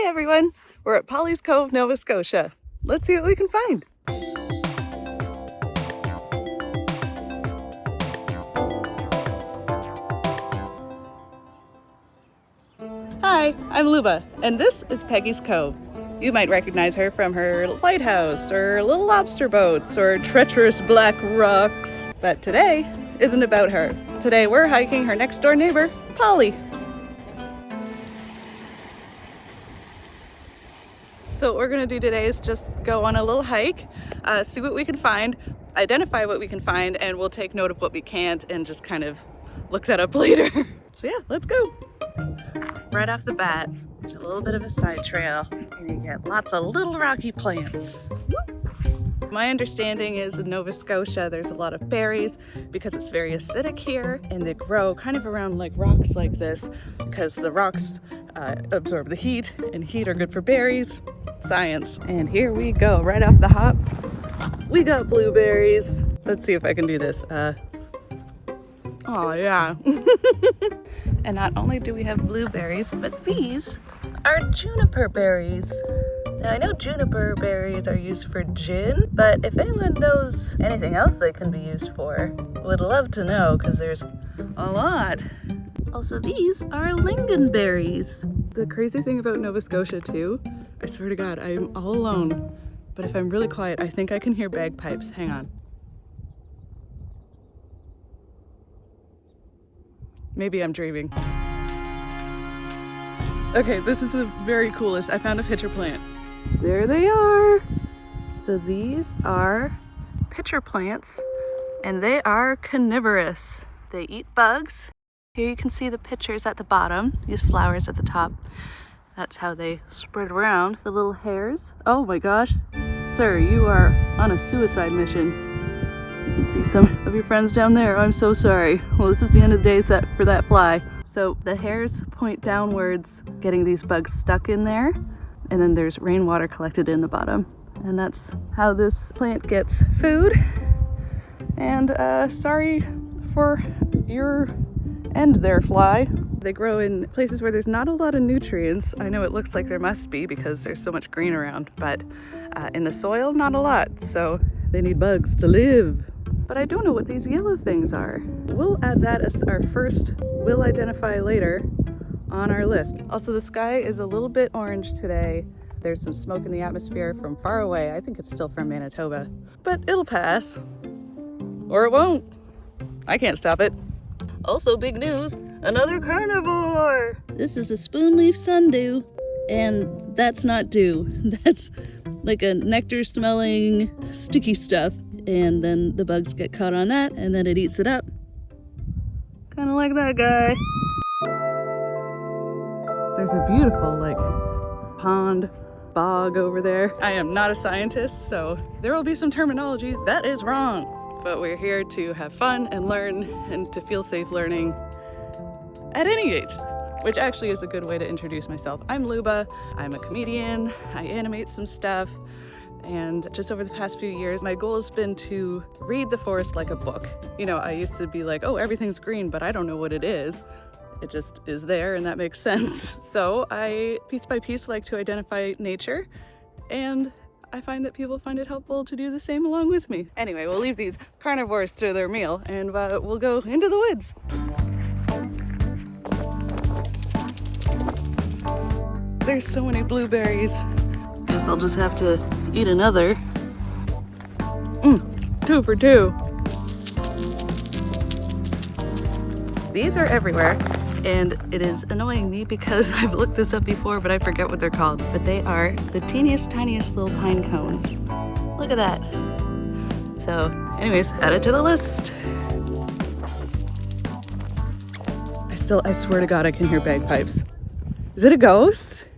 Hey everyone, we're at Polly's Cove, Nova Scotia. Let's see what we can find. Hi, I'm Luba, and this is Peggy's Cove. You might recognize her from her lighthouse, or little lobster boats, or treacherous black rocks. But today isn't about her. Today we're hiking her next door neighbor, Polly. So what we're gonna do today is just go on a little hike, see what we can find, identify what we can find, and we'll take note of what we can't and just kind of look that up later. So yeah, let's go. Right off the bat, there's a little bit of a side trail and you get lots of little rocky plants. Whoop. My understanding is in Nova Scotia there's a lot of berries because it's very acidic here, and they grow kind of around like rocks like this because the rocks absorb the heat, and heat are good for berries. Science. And here we go, right off the hop. We got blueberries. Let's see if I can do this. Oh yeah. And not only do we have blueberries, but these are juniper berries. Now I know juniper berries are used for gin, but if anyone knows anything else they can be used for, would love to know, because there's a lot. Also, these are lingonberries. The crazy thing about Nova Scotia too, I swear to God, I'm all alone, but if I'm really quiet, I think I can hear bagpipes. Hang on. Maybe I'm dreaming. Okay, this is the very coolest. I found a pitcher plant. There they are. So these are pitcher plants, and they are carnivorous. They eat bugs. Here you can see the pitchers at the bottom, these flowers at the top. That's how they spread around. The little hairs. Oh my gosh. Sir, you are on a suicide mission. You can see some of your friends down there. I'm so sorry. Well, this is the end of the day set for that fly. So the hairs point downwards, getting these bugs stuck in there. And then there's rainwater collected in the bottom. And that's how this plant gets food. And sorry for your end there, fly. They grow in places where there's not a lot of nutrients. I know it looks like there must be because there's so much green around, but in the soil, not a lot. So they need bugs to live. But I don't know what these yellow things are. We'll add that as our first "we'll identify later" on our list. Also, the sky is a little bit orange today. There's some smoke in the atmosphere from far away. I think it's still from Manitoba, but it'll pass. Or it won't. I can't stop it. Also, big news, another carnivore! This is a spoonleaf sundew, and that's not dew. That's like a nectar-smelling sticky stuff, and then the bugs get caught on that, and then it eats it up. Kind of like that guy. There's a beautiful, like, pond, bog over there. I am not a scientist, so there will be some terminology that is wrong. But we're here to have fun and learn, and to feel safe learning at any age, which actually is a good way to introduce myself. I'm Luba, I'm a comedian, I animate some stuff, and just over the past few years, my goal has been to read the forest like a book. You know, I used to be like, oh, everything's green, but I don't know what it is. It just is there, and that makes sense. So I, piece by piece, like to identify nature, and I find that people find it helpful to do the same along with me. Anyway, we'll leave these carnivores to their meal, and we'll go into the woods. There's so many blueberries. Guess I'll just have to eat another. 2 for 2. These are everywhere, and it is annoying me because I've looked this up before, but I forget what they're called. But they are the teeniest, tiniest little pine cones. Look at that. So anyways, add it to the list. I swear to God, I can hear bagpipes. Is it a ghost?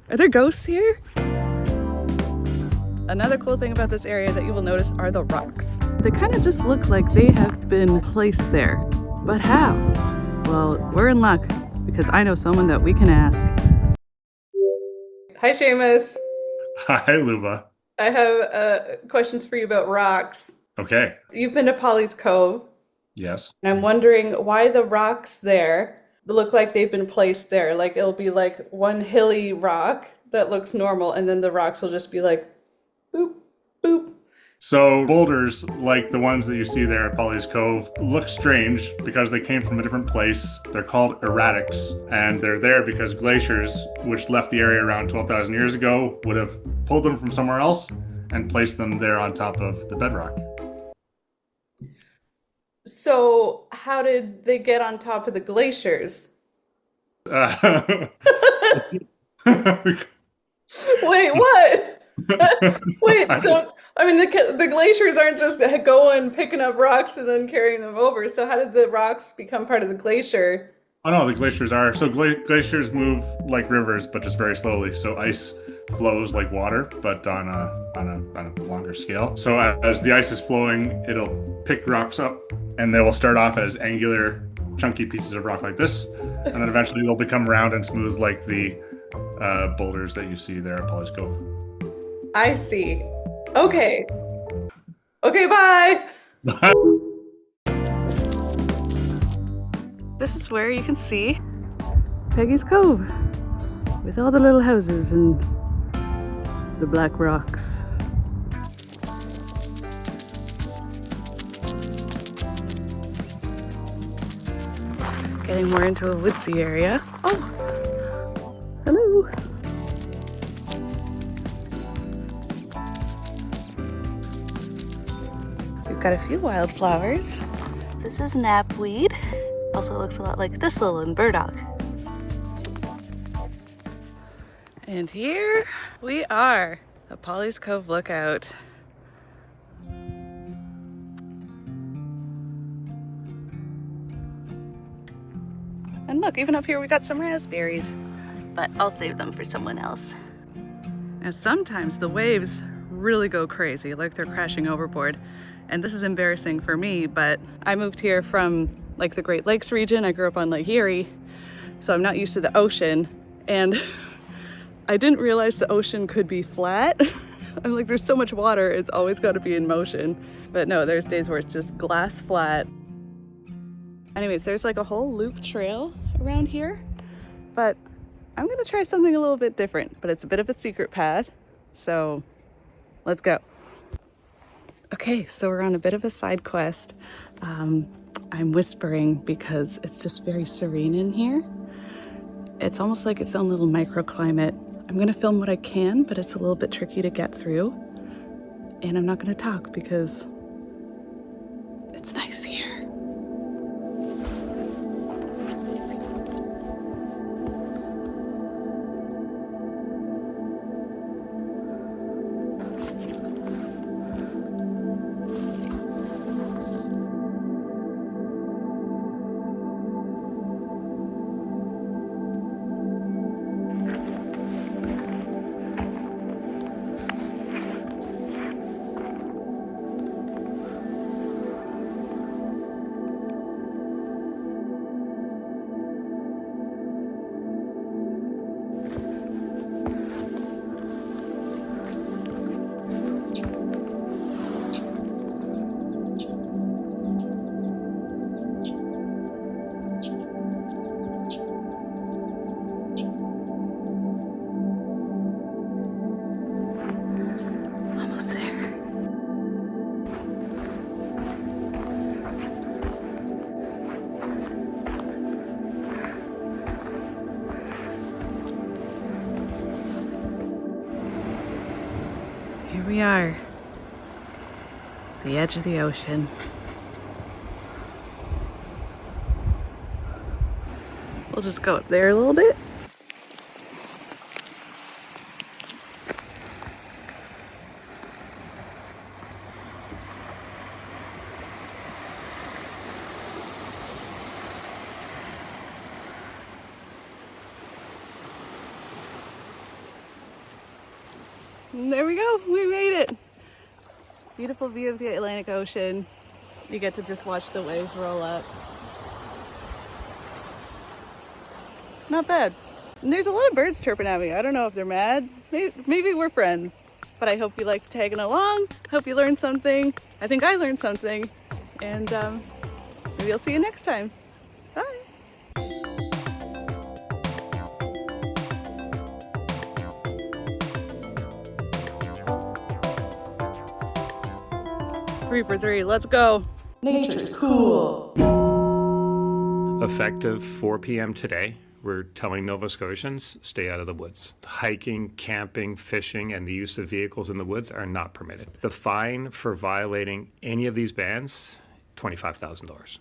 Are there ghosts here? Another cool thing about this area that you will notice are the rocks. They kind of just look like they have been placed there. But how? Well, we're in luck because I know someone that we can ask. Hi, Seamus. Hi, Luba. I have questions for you about rocks. Okay. You've been to Polly's Cove, Yes. and I'm wondering why the rocks there look like they've been placed there. Like it'll be like one hilly rock that looks normal, and then the rocks will just be like, boop, boop. So boulders, like the ones that you see there at Polly's Cove, look strange because they came from a different place. They're called erratics, and they're there because glaciers, which left the area around 12,000 years ago, would have pulled them from somewhere else and placed them there on top of the bedrock. So how did they get on top of the glaciers? Uh, Wait, what? Wait, so I mean the glaciers aren't just going picking up rocks and then carrying them over. So how did the rocks become part of the glacier? Oh no, the glaciers are. So glaciers move like rivers, but just very slowly. So ice flows like water, but on a longer scale. So as the ice is flowing, it'll pick rocks up, and they will start off as angular, chunky pieces of rock like this, and then eventually they'll become round and smooth like the boulders that you see there at Polly's Cove. I see. Okay. Okay, bye. This is where you can see Peggy's Cove with all the little houses and the black rocks. Getting more into a woodsy area. Oh, hello. We've got a few wildflowers. This is knapweed. Also looks a lot like thistle and burdock. And here we are, the Polly's Cove Lookout. And look, even up here we got some raspberries, but I'll save them for someone else. Now sometimes the waves really go crazy, like they're crashing overboard. And this is embarrassing for me, but I moved here from like the Great Lakes region. I grew up on Lake Erie, so I'm not used to the ocean. And I didn't realize the ocean could be flat. I'm like, there's so much water, it's always got to be in motion. But no, there's days where it's just glass flat. Anyways, there's like a whole loop trail around here, but I'm gonna try something a little bit different, but it's a bit of a secret path, so let's go. Okay, so we're on a bit of a side quest. I'm whispering because it's just very serene in here. It's almost like its own little microclimate. I'm gonna film what I can, but it's a little bit tricky to get through. And I'm not gonna talk because it's nice here. Here we are, the edge of the ocean. We'll just go up there a little bit. And there we go, we made it. Beautiful view of the Atlantic Ocean. You get to just watch the waves roll up. Not bad. And there's a lot of birds chirping at me. I don't know if they're mad. Maybe we're friends. But I hope you liked tagging along. Hope you learned something. I think I learned something. And maybe I'll see you next time. Bye. 3 for 3. Let's go. Nature's cool. Effective 4 p.m. today, we're telling Nova Scotians, stay out of the woods. Hiking, camping, fishing, and the use of vehicles in the woods are not permitted. The fine for violating any of these bans, $25,000.